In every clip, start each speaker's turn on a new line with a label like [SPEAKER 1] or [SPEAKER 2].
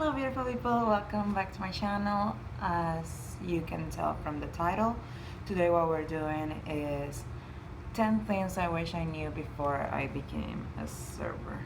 [SPEAKER 1] Hello beautiful people, welcome back to my channel. As you can tell from the title, today what we're doing is 10 things I wish I knew before I became a server.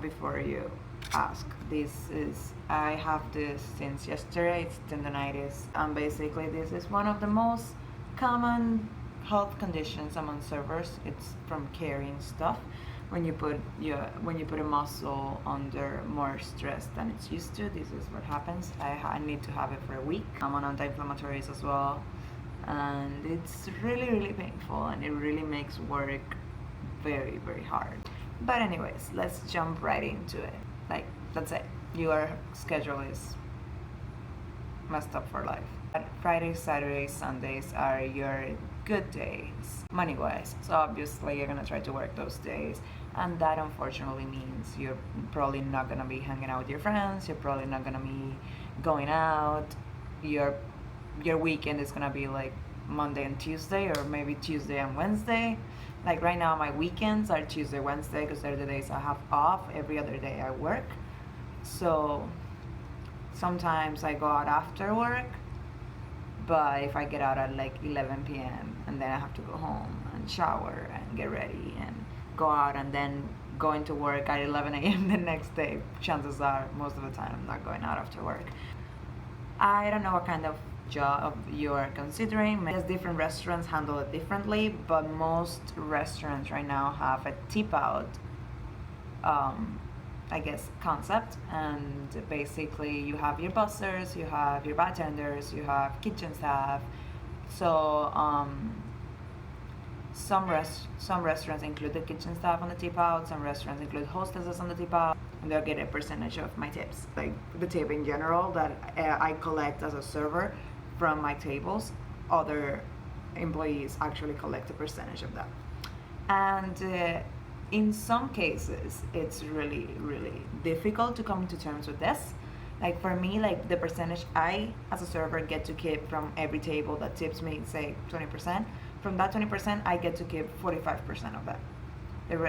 [SPEAKER 1] Before you ask, I have this since yesterday. It's tendonitis, and basically this is one of the most common health conditions among servers. It's from carrying stuff. When you put a muscle under more stress than it's used to, this is what happens. I need to have it for a week. I'm on anti-inflammatories as well, and it's really painful, and it really makes work very hard. But anyways, let's jump right into it. Like, that's it. Your schedule is messed up for life. But Fridays, Saturdays, Sundays are your good days, money-wise. So obviously you're gonna try to work those days, and that unfortunately means you're probably not gonna be hanging out with your friends. You're probably not gonna be going out. Your weekend is gonna be like Monday and Tuesday, or maybe Tuesday and Wednesday. Like right now, my weekends are Tuesday, Wednesday, because they're the days I have off. Every other day I work. So sometimes I go out after work, but if I get out at like 11 p.m. and then I have to go home and shower and get ready and go out and then go into work at 11 a.m. the next day, chances are most of the time I'm not going out after work. I don't know what kind of job you're considering. Because different restaurants handle it differently, but most restaurants right now have a tip out I guess concept, and basically you have your bussers, you have your bartenders, you have kitchen staff. So some restaurants include the kitchen staff on the tip out, some restaurants include hostesses on the tip out, and they'll get a percentage of my tips, like the tip in general that I collect as a server from my tables. Other employees actually collect a percentage of that, and in some cases it's really difficult to come to terms with this. Like for me, like the percentage I as a server get to keep from every table that tips me, say 20%, from that 20% I get to keep 45% of that.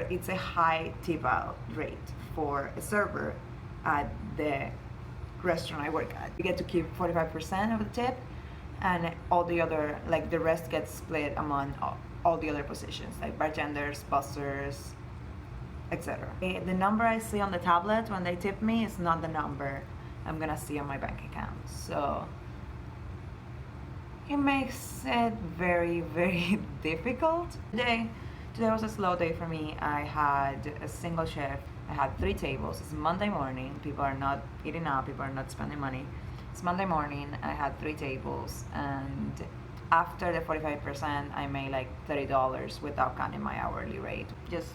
[SPEAKER 1] It's a high tip out rate for a server at the restaurant I work at. You get to keep 45% of the tip, and all the other, like the rest gets split among all the other positions, like bartenders, bussers, etc. The number I see on the tablet when they tip me is not the number I'm gonna see on my bank account. So it makes it very difficult. Today was a slow day for me. I had a single shift. I had 3 tables. It's Monday morning. People are not eating out. People are not spending money. It's Monday morning. I had 3 tables, and after the 45%, I made like $30 without counting my hourly rate. Just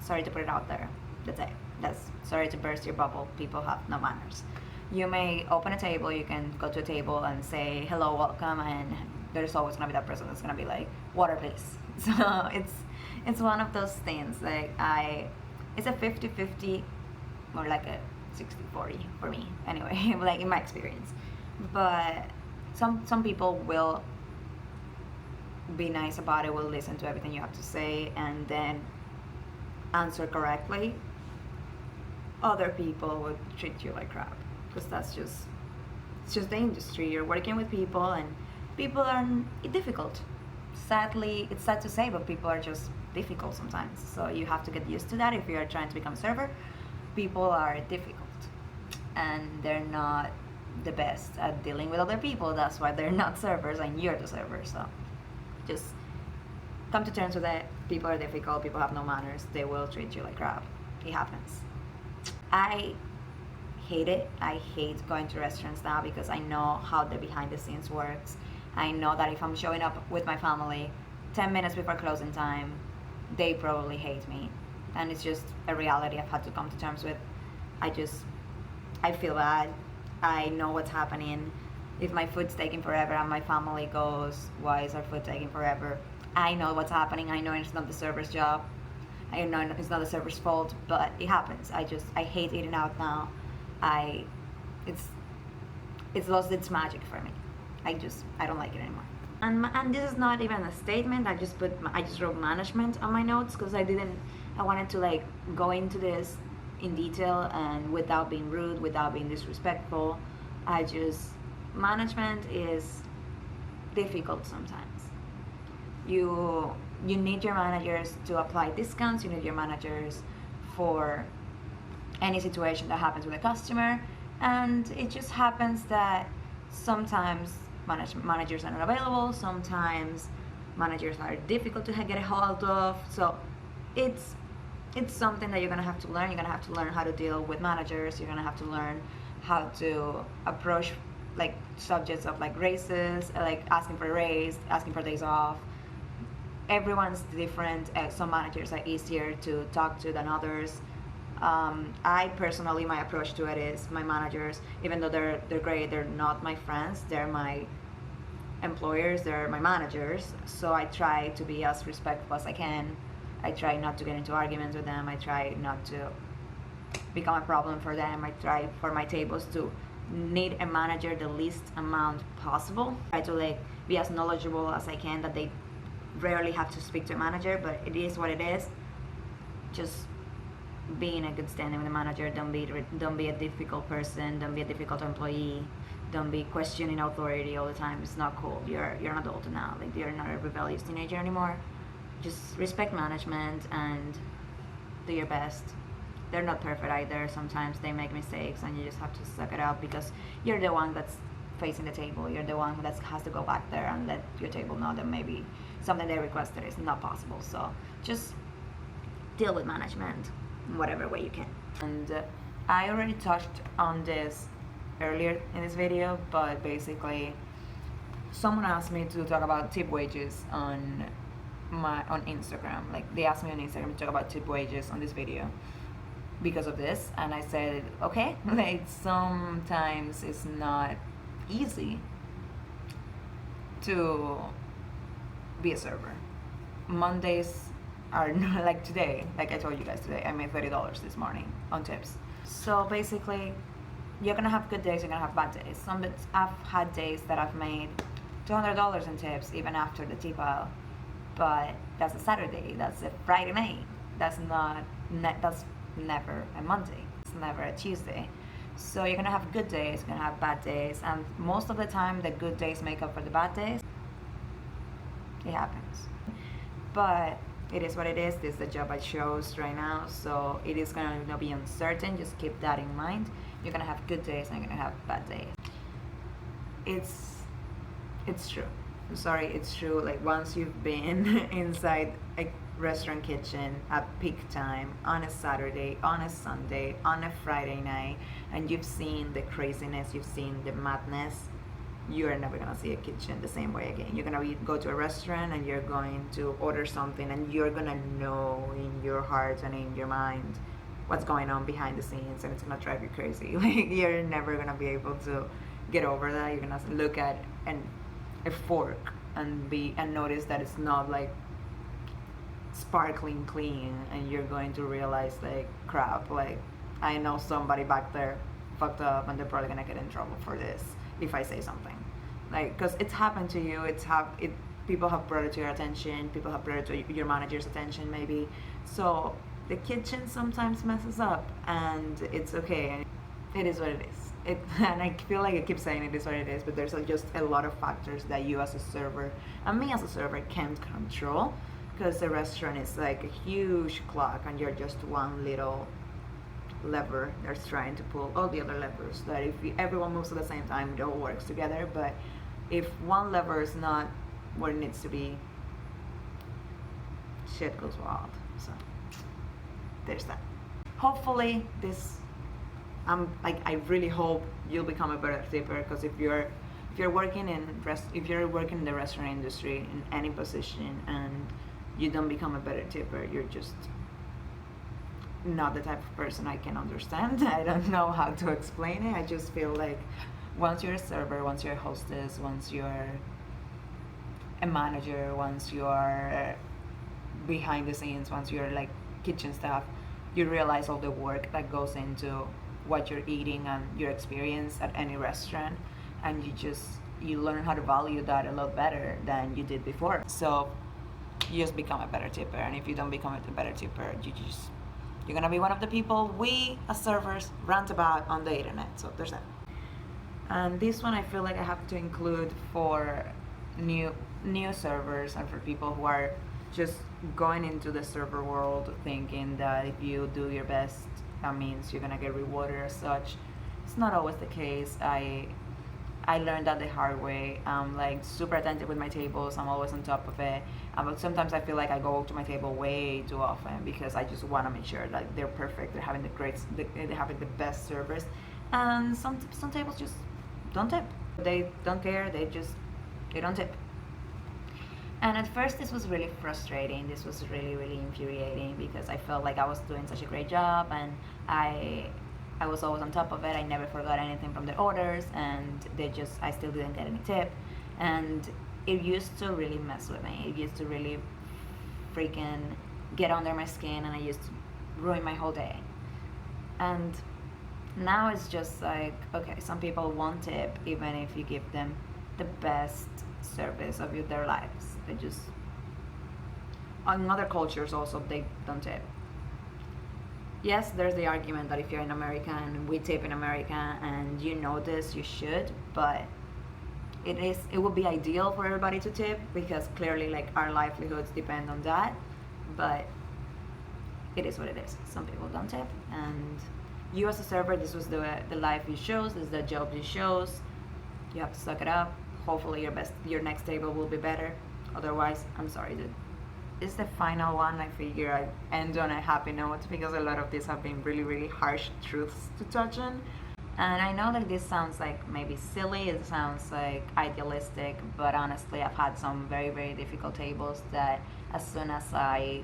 [SPEAKER 1] sorry to put it out there. That's it. That's sorry to burst your bubble. People have no manners. You may open a table, you can go to a table and say hello, welcome, and there's always gonna be that person that's gonna be like, water please. So it's one of those things. Like it's a 50-50, more like a 60-40 for me anyway, like in my experience. But some people will be nice about it, will listen to everything you have to say, and then answer correctly. Other people would treat you like crap, because it's just the industry. You're working with people, and people are difficult. Sadly, it's sad to say, but people are just difficult sometimes. So you have to get used to that if you are trying to become a server. People are difficult, and they're not the best at dealing with other people. That's why they're not servers, and you're the server. So just come to terms with it. People are difficult, people have no manners, they will treat you like crap. It happens. I hate it. I hate going to restaurants now, because I know how the behind the scenes works. I know that if I'm showing up with my family 10 minutes before closing time, they probably hate me. And it's just a reality I've had to come to terms with. I feel bad. I know what's happening. If my food's taking forever and my family goes, why is our food taking forever? I know what's happening. I know it's not the server's job. I know it's not the server's fault, but it happens. I hate eating out now. It's lost its magic for me. I don't like it anymore. And this is not even a statement. I just wrote management on my notes, because I wanted to like go into this in detail and without being rude, without being disrespectful. Management is difficult sometimes. You need your managers to apply discounts, you need your managers for any situation that happens with a customer, and it just happens that sometimes managers are not available, sometimes managers are difficult to get a hold of. So it's something that you're gonna have to learn. You're gonna have to learn how to deal with managers. You're gonna have to learn how to approach like subjects of like raises, like asking for a raise, asking for days off. Everyone's different. Some managers are easier to talk to than others. I personally, my approach to it is my managers, even though they're great, they're not my friends. They're my employers. They're my managers. So I try to be as respectful as I can. I try not to get into arguments with them. I try not to become a problem for them. I try for my tables to need a manager the least amount possible. I try to like be as knowledgeable as I can, that they rarely have to speak to a manager, but it is what it is. Just be in a good standing with the manager. Don't be a difficult person. Don't be a difficult employee. Don't be questioning authority all the time. It's not cool. You're an adult now. Like, you're not a rebellious teenager anymore. Just respect management and do your best. They're not perfect either. Sometimes they make mistakes and you just have to suck it up, because you're the one that's facing the table. You're the one who has to go back there and let your table know that maybe something they requested is not possible. So just deal with management in whatever way you can. And I already touched on this earlier in this video, but basically someone asked me to talk about tip wages on Instagram. Like, they asked me on Instagram to talk about tip wages on this video because of this, and I said okay. Like, sometimes it's not easy to be a server. Mondays are not like today. Like I told you guys today, I made $30 this morning on tips. So basically, you're gonna have good days, you're gonna have bad days. I've had days that I've made $200 in tips even after the tip out, but that's a Saturday, that's a Friday night. That's never a Monday. It's never a Tuesday. So you're gonna have good days, you're gonna have bad days, and most of the time the good days make up for the bad days. It happens. But it is what it is. This is the job I chose right now, so it is gonna be uncertain. Just keep that in mind. You're gonna have good days and you're gonna have bad days. It's true. I'm sorry, it's true. Like, once you've been inside a restaurant kitchen at peak time on a Saturday, on a Sunday, on a Friday night, and you've seen the craziness, you've seen the madness, you're never gonna see a kitchen the same way again. You're gonna go to a restaurant and you're going to order something, and you're gonna know in your heart and in your mind what's going on behind the scenes, and it's gonna drive you crazy. Like, you're never gonna be able to get over that. You're gonna look at a fork and notice that it's not like sparkling clean, and you're going to realize, like, crap, like, I know somebody back there fucked up and they're probably gonna get in trouble for this if I say something. Like, because it's happened to you, people have brought it to your attention, people have brought it to your manager's attention maybe. So the kitchen sometimes messes up, and it's okay. It is what it is. And I feel like I keep saying it is what it is, but there's just a lot of factors that you as a server and me as a server can't control, because the restaurant is like a huge clock and you're just one little lever that's trying to pull all the other levers. That if everyone moves at the same time, it all works together. But if one lever is not where it needs to be, shit goes wild. So there's that. Hopefully I really hope you'll become a better tipper, because if you're working in the restaurant industry in any position and you don't become a better tipper, you're just not the type of person I can understand. I don't know how to explain it. I just feel like once you're a server, once you're a hostess, once you're a manager, once you're behind the scenes, once you're like kitchen staff, you realize all the work that goes into what you're eating and your experience at any restaurant, and you learn how to value that a lot better than you did before. So you just become a better tipper, and if you don't become a better tipper, You're gonna be one of the people we as servers rant about on the internet. So there's that. And this one I feel like I have to include for new servers and for people who are just going into the server world thinking that if you do your best, that means you're gonna get rewarded as such. It's not always the case. I learned that the hard way. I'm like super attentive with my tables. I'm always on top of it. But sometimes I feel like I go to my table way too often because I just want to make sure that they're perfect. They're having they're having the best service. And some tables just don't tip. They don't care. They don't tip. And at first this was really frustrating. This was really infuriating because I felt like I was doing such a great job and I was always on top of it. I never forgot anything from the orders, and I still didn't get any tip. And it used to really mess with me. It used to really freaking get under my skin, and I used to ruin my whole day. And now it's just like, okay, some people won't tip even if you give them the best service of their lives. They just, in other cultures also, they don't tip. Yes, there's the argument that if you're in America and we tip in America and you know this, you should, but it would be ideal for everybody to tip because clearly like our livelihoods depend on that, but it is what it is. Some people don't tip, and you as a server, this was the life you chose, this is the job you chose. You have to suck it up. Hopefully your next table will be better. Otherwise, I'm sorry, dude. This is the final one. I figure I end on a happy note because a lot of these have been really harsh truths to touch on. And I know that this sounds like maybe silly, it sounds like idealistic, but honestly I've had some very difficult tables that as soon as I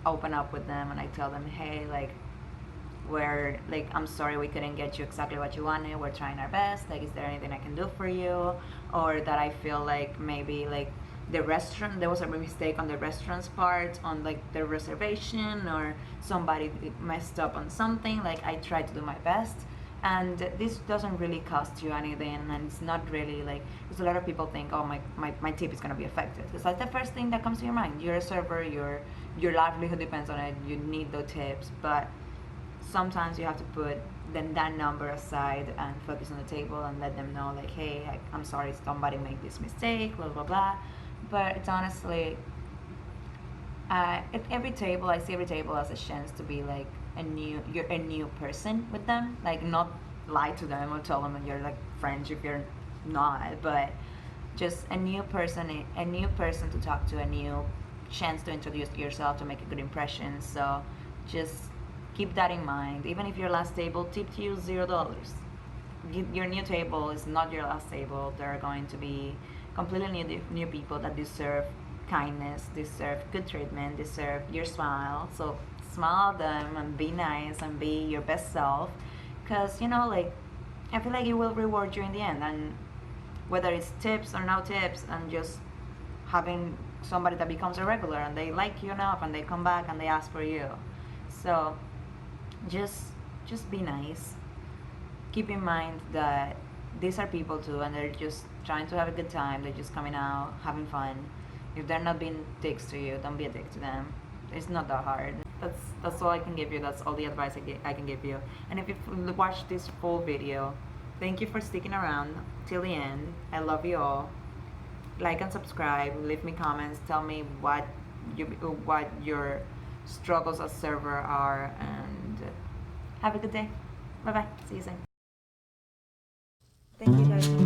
[SPEAKER 1] open up with them and I tell them, hey, like, I'm sorry we couldn't get you exactly what you wanted, we're trying our best, like, is there anything I can do for you? Or that I feel like maybe like the restaurant, there was a mistake on the restaurant's part, on like the reservation, or somebody messed up on something, like I try to do my best. And this doesn't really cost you anything, and it's not really like, because a lot of people think, oh, my tip is going to be affected. It's like the first thing that comes to your mind. You're a server, your livelihood depends on it, you need the tips, but sometimes you have to put then that number aside and focus on the table and let them know like, hey, I'm sorry somebody made this mistake, blah blah blah. But it's honestly, at every table, I see every table as a chance to be like you're a new person with them, like not lie to them or tell them that you're like friends if you're not, but just a new person to talk to, a new chance to introduce yourself, to make a good impression. So just keep that in mind. Even if your last table tipped you $0, your new table is not your last table. There are going to be completely new people that deserve kindness, deserve good treatment, deserve your smile. So smile at them and be nice and be your best self, because like I feel like it will reward you in the end. And whether it's tips or no tips, and just having somebody that becomes a regular and they like you enough and they come back and they ask for you. So just be nice. Keep in mind that these are people too, and they're just trying to have a good time. They're just coming out, having fun. If they're not being dicks to you, don't be a dick to them. It's not that hard. That's all I can give you. That's all the advice I can give you. And if you've watched this full video, thank you for sticking around till the end. I love you all. Like and subscribe. Leave me comments. Tell me what your struggles as server are, and have a good day. Bye bye. See you soon. Thank you guys.